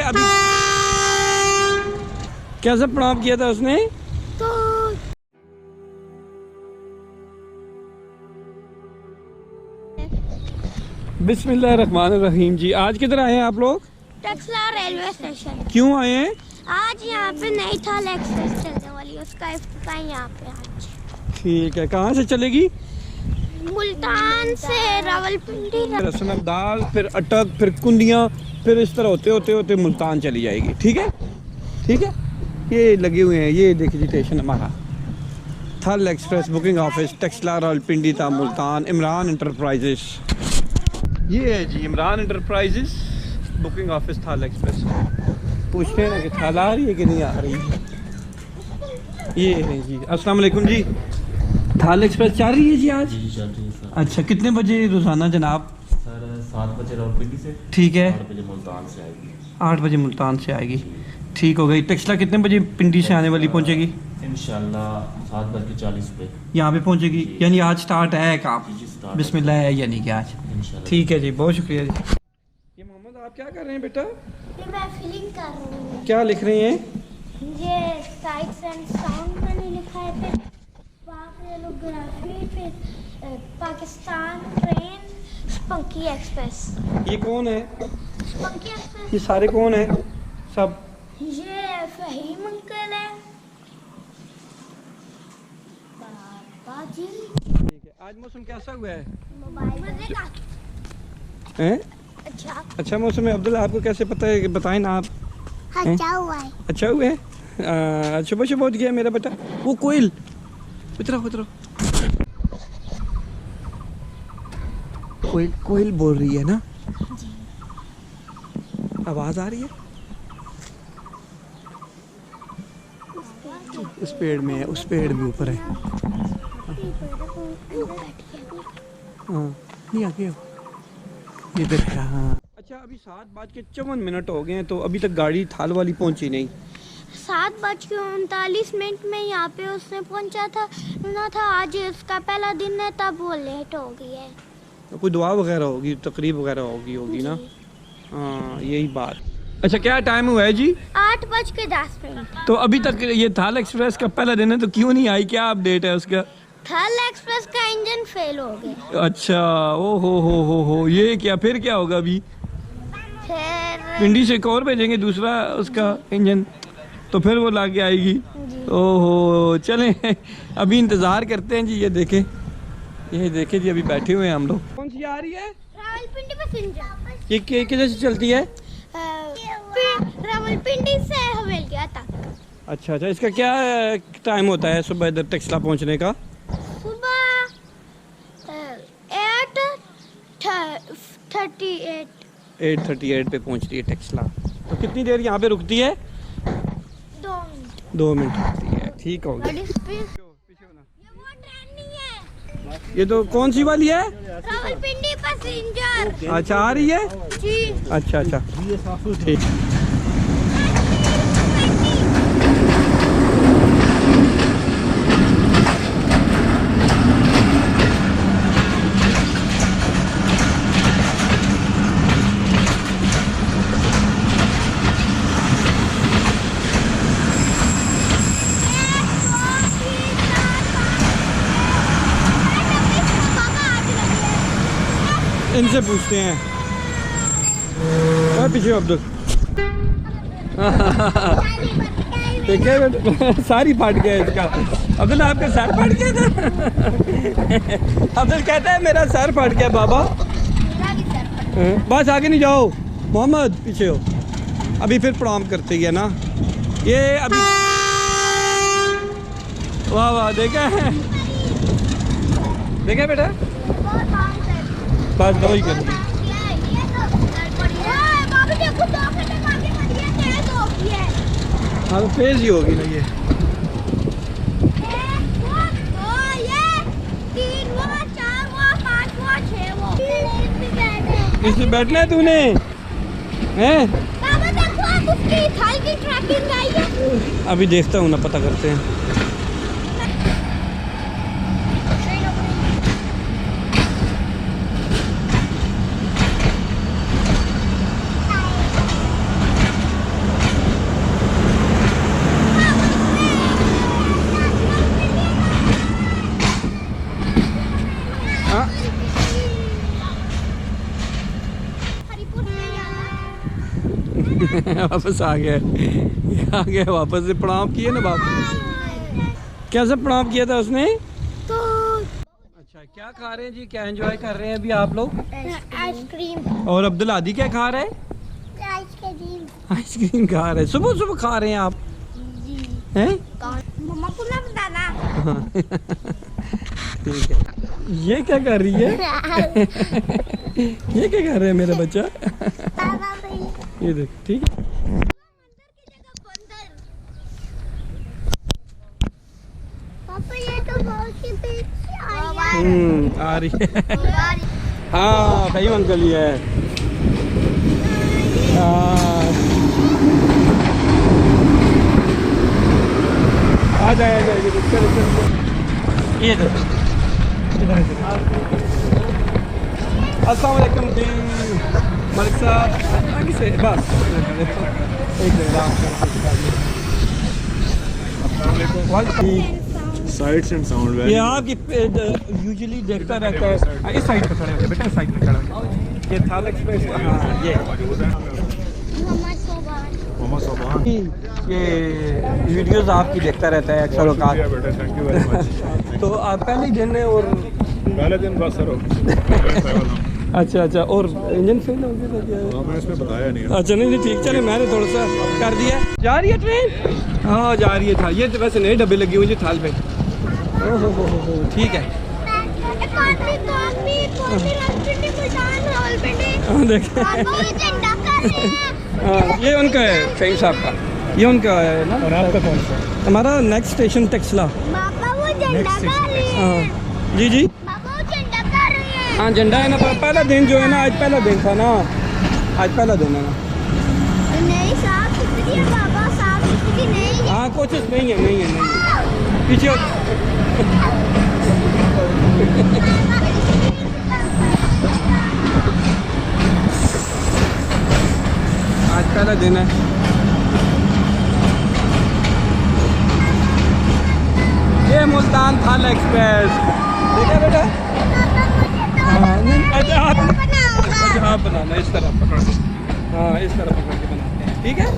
अभी कैसे प्रणाम किया था उसने? तो बिस्मिल्लाहिर्रहमानिर्रहीम जी। आज किधर आए हैं आप लोग? टक्सला रेलवे स्टेशन। क्यों आए हैं? आज यहाँ पे नई थाल एक्सप्रेस चलने वाली है, उसका इफ्तिताह यहाँ पे आज। ठीक है, कहाँ से चलेगी? मुल्तान से रावलपिंडी। रसन दाल, फिर अटक, फिर कुंडियाँ, फिर इस तरह होते होते होते मुल्तान चली जाएगी। ठीक है, ठीक है। ये लगे हुए हैं, ये देखिए स्टेशन हमारा थल एक्सप्रेस बुकिंग ऑफिस, टक्सला रावलपिंडी था मुल्तान, इमरान इंटरप्राइजेस। ये है जी इमरान इंटरप्राइजेस बुकिंग ऑफिस थल एक्सप्रेस। पूछते हैं ना कि थल आ रही है कि नहीं आ रही है। ये है जी। अस्सलाम वालेकुम जी। थल एक्सप्रेस चल रही है जी आज? जी चल रही है सर। अच्छा, कितने बजे रोजाना जनाब? सर 7 बजे रावलपिंडी से। ठीक है, 8 बजे मुल्तान से आएगी। 8 बजे मुल्तान से आएगी। ठीक हो गई। टक्सला कितने बजे पिंडी से आने वाली पहुंचेगी? इंशाल्लाह 7:40 पे यहाँ पे पहुंचेगी। यानी आज स्टार्ट है काम? जी स्टार्ट बिस्मिल्लाह है यानी कि आज। इंशाल्लाह। ठीक है जी, बहुत शुक्रिया जी। ये मोहम्मद, आप क्या कर रहे हैं बेटा? ये मैं फीलिंग कर रही हूँ। क्या लिख रही हैं? ये साइट्स एंड साउंड मैंने लिखा है, फिर वहाँ पे लोग्राफी, फिर पाकिस्तान ट्रेन, स्पंकी एक्सप्रेस। ये कौन है? स्पंकी एक्सप्रेस ये सारे कौन है सब? ये फहीम अंकल है। बाबा जी ठीक है। आज मौसम कैसा हुआ है? मोबाइल बजेगा। हैं? अच्छा मौसम है। अब्दुल्ला, आपको कैसे पता है कि बताएं ना आप? अच्छा हुआ है। अच्छा हुआ है। सुबह सुबह उठ गया मेरा बेटा। वो कोयल, उतरो उतरो। कोयल कोयल बोल रही है ना? आवाज आ रही है? उस पेड़ में है, उस पेड़ में ऊपर है। हाँ, नहीं आ गया ये बैठा। हाँ। अच्छा, अभी 7:54 हो गए हैं, तो अभी तक गाड़ी थाल वाली पहुंची नहीं। 7:39 में यहाँ पे उसने पहुँचा था ना था। आज उसका पहला दिन है, तब वो लेट हो गई है। तो कोई दुआ वगैरह होगी, तकरीब वगैरह होगी ना? जी। हाँ, यही बात। अच्छा, क्या टाइम हुआ है जी? 8:10। तो अभी तक ये थाल एक्सप्रेस का पहला दिन है, तो क्यों नहीं आई? क्या अपडेट है उसका? थल एक्सप्रेस का इंजन फेल हो गया। अच्छा, ओ हो, ये क्या? फिर क्या होगा अभी? फिर पिंडी से एक और भेजेंगे दूसरा उसका इंजन, तो फिर वो लाके आएगी। जी। ओहो, चलें अभी इंतज़ार करते हैं जी। ये देखे जी, अभी बैठे हुए हैं हम लोग। कौन सी आ रही है? रावलपिंडी पैसेंजर। ये किधर से चलती है? रावलपिंडी से हवेलिया तक। अच्छा, इसका क्या टाइम होता है सुबह इधर टक्सला पहुंचने का? सुबह 8:38। 8:38 पे पहुंचती है टक्सला। तो कितनी देर यहाँ पे रुकती है? 2 मिनट। 2 मिनट रुकती है। ठीक हो गया। ये वो ट्रेन नहीं है, ये तो कौन सी वाली है? रावलपिंडी पैसेंजर। अच्छा, आ रही है? जी। अच्छा, ठीक। इनसे पूछते हैं। पीछे अब्दुल देखिए सारी फाट गया इसका। अब्दुल, आपका सर फाट गया था? अब्दुल कहता है मेरा सर फाट गया बाबा। बस आगे नहीं जाओ मोहम्मद, पीछे हो। अभी फिर प्रणाम करते ही है ना ये अभी। वाह वाह, देखा बेटा, बस दो ही कर दी। हाँ, तो तेज ही होगी ना ये। इसमें बैठना है तूने? हैं? अभी देखता हूँ ना, पता करते हैं। वापस आ गया, आ गया वापस से। प्रणाम किए ना बाप? कैसे प्रणाम किया था उसने? तो अच्छा, क्या खा रहे हैं जी, क्या एंजॉय कर रहे हैं अभी आप लोग? आइसक्रीम। और अब्दुल आदि क्या खा रहे हैं? आइसक्रीम। आइसक्रीम खा रहे हैं, सुबह सुबह खा रहे हैं आप हैं? मम्मा को ना बताना। ठीक है। ये क्या कर रही है? ये क्या कर रहे हैं मेरा बच्चा? ये देख, ठीक है। पापा ये तो बहुत ही पीछे आ रही है। हाँ सही अंकल ही है। हाँ। आ जाए आ जाए, ये देखो। अस्सलाम वालेकुम जी मलिक साहब, आगे से बस एक साइट्स एंड साउंड ये आपकी यूजुअली देखता रहता है। इस साइड पे खड़े हो बेटा, इस साइड पे खड़े हो। ये थाल एक्सप्रेस, हाँ ये मोहम्मद सोबान ये वीडियोस आपकी देखता रहता है अक्सर औकात। बेटा, थैंक यू वेरी मच। तो आप पहले ही दिन है और पहले दिन बस सर अच्छा अच्छा, और इंजन फेल हो गया था क्या? आपने इसमें बताया नहीं। अच्छा नहीं नहीं ठीक, चले मैंने थोड़ा सा कर दिया। जा रही है ट्रेन? हाँ जा रही है थाल। ये तो वैसे नए डब्बे लगे हुए हैं थाल पे। ओहो हो, ठीक है। हाँ देखें, हाँ ये उनका है फहीम साहब का, ये उनका है ना। और आपका कौन सा? हमारा नेक्स्ट स्टेशन टेक्सला। हाँ जी जी, हाँ झंडा है ना। पहला दिन जो है ना, आज पहला दिन था ना, आज पहला दिन है ना। हाँ कोशिश नहीं है, नहीं है, नहीं है। पीछे आज पहला दिन है। ये मुल्तान थाल एक्सप्रेस देखा बेटा? हाँ नहीं, अच्छा आप बनाना इस तरह पकड़ के, हाँ इस तरह पकड़ के बनाते हैं, ठीक है।